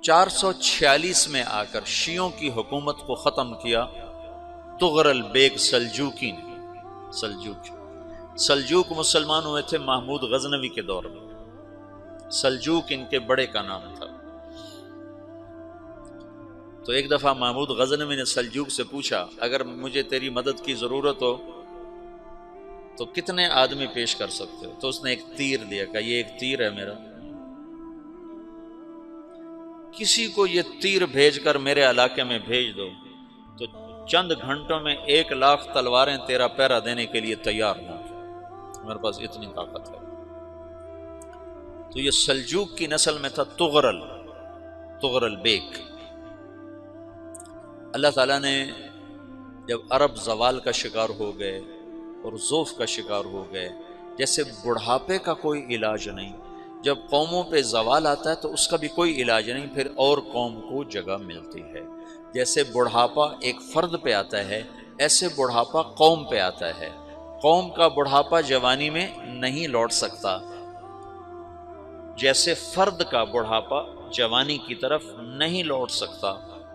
446 میں آ کر شیعوں کی حکومت کو ختم کیا طغرل بیگ سلجوکی نے۔ سلجوک مسلمان ہوئے تھے محمود غزنوی کے دور میں، سلجوک ان کے بڑے کا نام تھا۔ تو ایک دفعہ محمود غزنوی نے سلجوک سے پوچھا اگر مجھے تیری مدد کی ضرورت ہو تو کتنے آدمی پیش کر سکتے ہو؟ تو اس نے ایک تیر دیا، کہا یہ ایک تیر ہے میرا، کسی کو یہ تیر بھیج کر میرے علاقے میں بھیج دو تو چند گھنٹوں میں 1,00,000 تلواریں تیرا پہرا دینے کے لیے تیار ہوں، میرے پاس اتنی طاقت ہے۔ تو یہ سلجوک کی نسل میں تھا طغرل بیگ۔ اللہ تعالیٰ نے جب عرب زوال کا شکار ہو گئے اور ضعف کا شکار ہو گئے، جیسے بڑھاپے کا کوئی علاج نہیں، جب قوموں پہ زوال آتا ہے تو اس کا بھی کوئی علاج نہیں، پھر اور قوم کو جگہ ملتی ہے۔ جیسے بڑھاپا ایک فرد پہ آتا ہے، ایسے بڑھاپا قوم پہ آتا ہے۔ قوم کا بڑھاپا جوانی میں نہیں لوٹ سکتا، جیسے فرد کا بڑھاپا جوانی کی طرف نہیں لوٹ سکتا،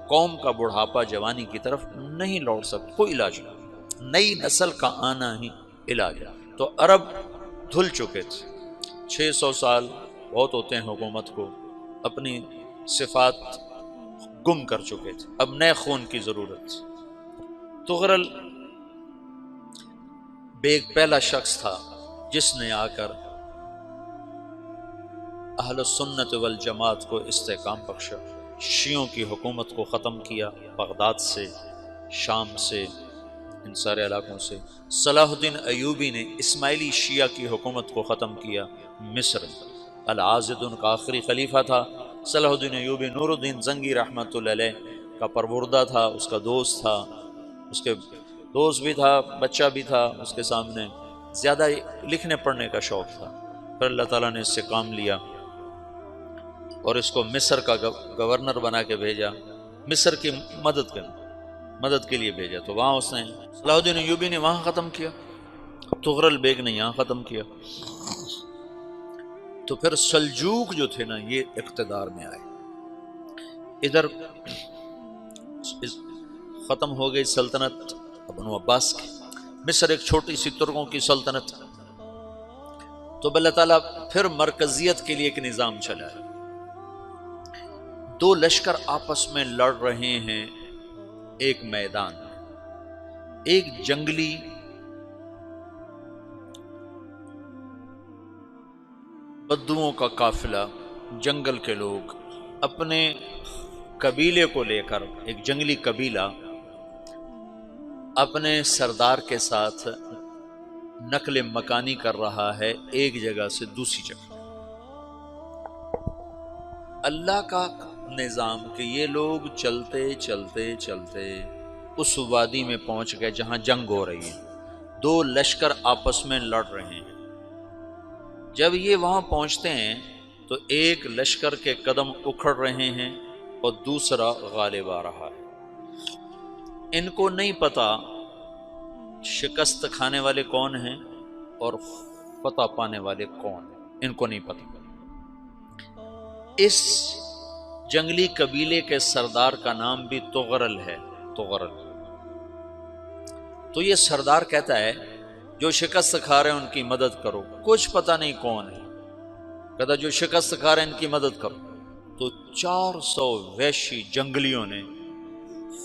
قوم کا بڑھاپا جوانی کی طرف نہیں لوٹ سکتا، کوئی علاج نہیں، نئی نسل کا آنا ہی علاج ہے۔ تو عرب دھل چکے تھے، 600 سال بہت ہوتے ہیں حکومت کو، اپنی صفات گم کر چکے تھے، اب نئے خون کی ضرورت تھی۔ طغرل بیگ پہلا شخص تھا جس نے آ کر اہل سنت والجماعت کو استحکام بخشا، شیعوں کی حکومت کو ختم کیا، بغداد سے، شام سے، ان سارے علاقوں سے۔ صلاح الدین ایوبی نے اسماعیلی شیعہ کی حکومت کو ختم کیا، مصر۔ العاضد ان کا آخری خلیفہ تھا۔ صلاح الدین ایوبی نور الدین زنگی رحمۃ اللہ علیہ کا پروردہ تھا، اس کا دوست تھا، اس کے دوست بھی تھا، بچہ بھی تھا اس کے سامنے، زیادہ لکھنے پڑھنے کا شوق تھا۔ پھر اللہ تعالیٰ نے اس سے کام لیا اور اس کو مصر کا گورنر بنا کے بھیجا، مصر کی مدد کے لیے بھیجا۔ تو وہاں اس نے صلاح الدین ایوبی نے وہاں ختم کیا، طغرل بیگ نے یہاں ختم کیا۔ تو پھر سلجوک جو تھے نا یہ اقتدار میں آئے، ادھر ختم ہو گئی سلطنت بنو عباس کی، مصر ایک چھوٹی سی ترکوں کی سلطنت۔ تو اللہ تعالیٰ پھر مرکزیت کے لیے ایک نظام چلایا، دو لشکر آپس میں لڑ رہے ہیں ایک میدان میں، ایک جنگلی بدوؤں کا قافلہ، جنگل کے لوگ اپنے قبیلے کو لے کر، ایک جنگلی قبیلہ اپنے سردار کے ساتھ نقل مکانی کر رہا ہے ایک جگہ سے دوسری جگہ۔ اللہ کا نظام کہ یہ لوگ چلتے چلتے چلتے اس وادی میں پہنچ گئے جہاں جنگ ہو رہی ہے، دو لشکر آپس میں لڑ رہے ہیں۔ جب یہ وہاں پہنچتے ہیں تو ایک لشکر کے قدم اکھڑ رہے ہیں اور دوسرا غالب آ رہا ہے۔ ان کو نہیں پتا شکست کھانے والے کون ہیں اور فتح پانے والے کون ہیں، ان کو نہیں پتا۔ اس جنگلی قبیلے کے سردار کا نام بھی طغرل ہے، طغرل۔ تو یہ سردار کہتا ہے جو شکست کھا رہے ہیں ان کی مدد کرو، کچھ پتہ نہیں کون ہے، کہتا جو شکست کھا رہے ہیں ان کی مدد کرو۔ تو 400 وحشی جنگلیوں نے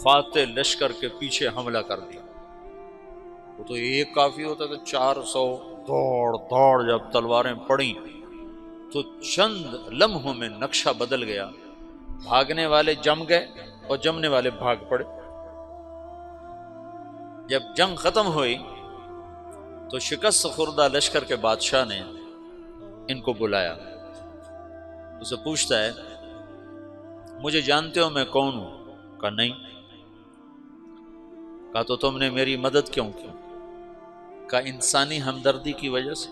فاتح لشکر کے پیچھے حملہ کر دیا۔ وہ تو ایک کافی ہوتا تھا، 400 دوڑ جب تلواریں پڑیں تو چند لمحوں میں نقشہ بدل گیا، بھاگنے والے جم گئے اور جمنے والے بھاگ پڑے۔ جب جنگ ختم ہوئی تو شکست خوردہ لشکر کے بادشاہ نے ان کو بلایا، اسے پوچھتا ہے مجھے جانتے ہو میں کون ہوں؟ کہا نہیں۔ کہا تو تم نے میری مدد کیوں کی؟ کہا انسانی ہمدردی کی وجہ سے،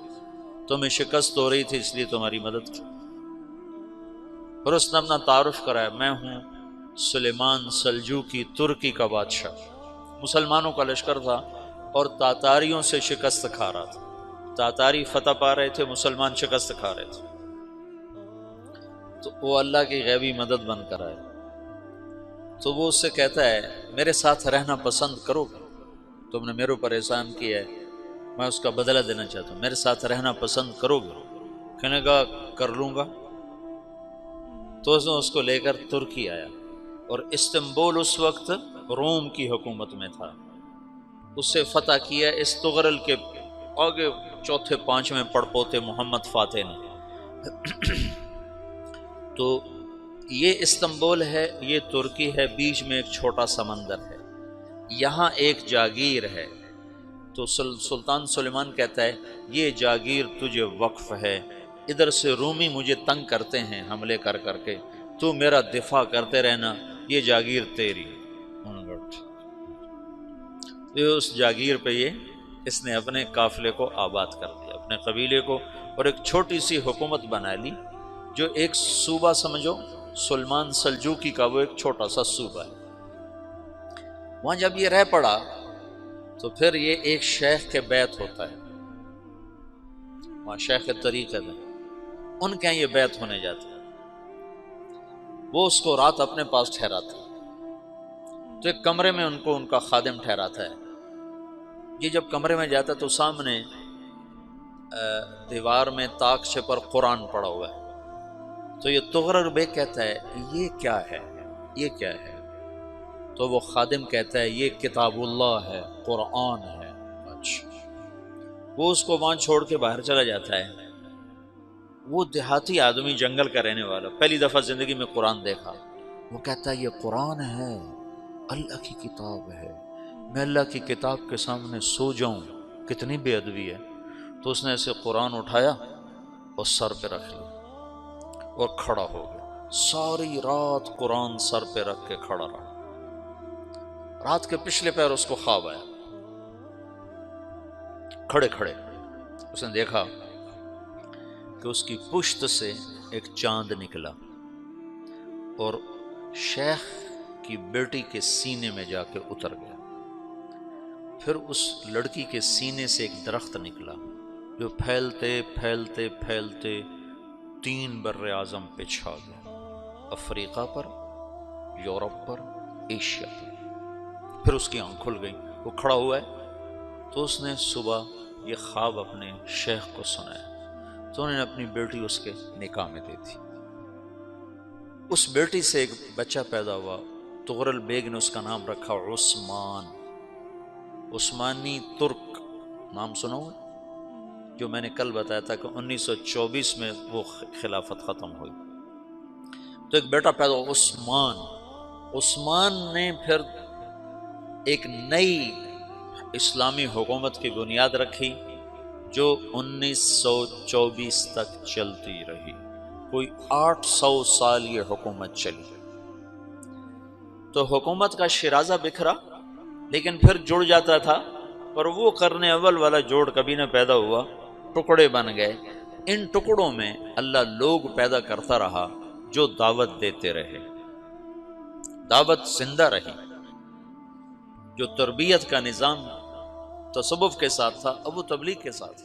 تمہیں شکست ہو رہی تھی اس لیے تمہاری مدد کی۔ پھر اس نے اپنا تعارف کرایا، میں ہوں سلیمان سلجوکی، ترکی کا بادشاہ۔ مسلمانوں کا لشکر تھا اور تاتاریوں سے شکست کھا رہا تھا، تاتاری فتح پا رہے تھے، مسلمان شکست کھا رہے تھے۔ تو وہ اللہ کی غیبی مدد بن کر آئے، تو وہ اس سے کہتا ہے میرے ساتھ رہنا پسند کرو گے؟ تم نے میرے اوپر احسان کیا ہے، میں اس کا بدلہ دینا چاہتا ہوں، میرے ساتھ رہنا پسند کرو گے؟ کہنے کا کر لوں گا۔ تو اس نے اس کو لے کر ترکی آیا، اور استنبول اس وقت روم کی حکومت میں تھا، اسے فتح کیا اس تغرل کے آگے چوتھے پانچویں پڑپوتے محمد فاتح نے۔ تو یہ استنبول ہے، یہ ترکی ہے، بیچ میں ایک چھوٹا سمندر ہے، یہاں ایک جاگیر ہے۔ تو سلطان سلیمان کہتا ہے یہ جاگیر تجھے وقف ہے، ادھر سے رومی مجھے تنگ کرتے ہیں حملے کر کر کے، تو میرا دفاع کرتے رہنا، یہ جاگیر تیری۔ اس جاگیر پہ اس نے اپنے قافلے کو آباد کر دیا، اپنے قبیلے کو، اور ایک چھوٹی سی حکومت بنا لی، جو ایک صوبہ سمجھو سلمان سلجوقی کا، وہ ایک چھوٹا سا صوبہ ہے۔ وہاں جب یہ رہ پڑا تو پھر یہ ایک شیخ کے بیت ہوتا ہے، وہاں شیخ طریقت ہے، ان کے یہ بیت ہونے جاتا ہے، وہ اس کو رات اپنے پاس ٹھہراتا ہے، تو ایک کمرے میں ان کو ان کا خادم ٹھہراتا ہے۔ یہ جب کمرے میں جاتا ہے تو سامنے دیوار میں طاقچے پر قرآن پڑا ہوا ہے، تو یہ تغرل بیگ کہتا ہے یہ کیا ہے، یہ کیا ہے؟ تو وہ خادم کہتا ہے یہ کتاب اللہ ہے، قرآن ہے۔ اچھا، وہ اس کو وہاں چھوڑ کے باہر چلا جاتا ہے۔ وہ دیہاتی آدمی، جنگل کا رہنے والا، پہلی دفعہ زندگی میں قرآن دیکھا، وہ کہتا ہے یہ قرآن ہے، اللہ کی کتاب ہے، میں اللہ کی کتاب کے سامنے سو جاؤں، کتنی بے ادبی ہے۔ تو اس نے ایسے قرآن اٹھایا اور سر پہ رکھ لیا اور کھڑا ہو گیا، ساری رات قرآن سر پہ رکھ کے کھڑا رہا۔ رات کے پچھلے پہر اس کو خواب آیا، کھڑے کھڑے اس نے دیکھا کہ اس کی پشت سے ایک چاند نکلا اور شیخ کی بیٹی کے سینے میں جا کے اتر گیا۔ پھر اس لڑکی کے سینے سے ایک درخت نکلا جو پھیلتے پھیلتے پھیلتے 3 بر اعظم پہ چھا گیا، افریقہ پر، یورپ پر، ایشیا پر۔ پھر اس کی آنکھ کھل گئی، وہ کھڑا ہوا ہے، تو اس نے صبح یہ خواب اپنے شیخ کو سنایا، تو انہوں نے اپنی بیٹی اس کے نکاح میں دے دی۔ اس بیٹی سے ایک بچہ پیدا ہوا، تغرل بیگ نے اس کا نام رکھا عثمان، عثمانی ترک نام سنا ہوا، جو میں نے کل بتایا تھا کہ 1924 میں وہ خلافت ختم ہوئی۔ تو ایک بیٹا پیدا ہوا عثمان۔ عثمان نے پھر ایک نئی اسلامی حکومت کی بنیاد رکھی جو 1924 تک چلتی رہی، کوئی 800 سال یہ حکومت چلی۔ تو حکومت کا شیرازہ بکھرا لیکن پھر جڑ جاتا تھا، پر وہ قرن اول والا جوڑ کبھی نہ پیدا ہوا، ٹکڑے بن گئے۔ ان ٹکڑوں میں اللہ لوگ پیدا کرتا رہا جو دعوت دیتے رہے، دعوت زندہ رہی۔ جو تربیت کا نظام تصوف کے ساتھ تھا اب وہ تبلیغ کے ساتھ۔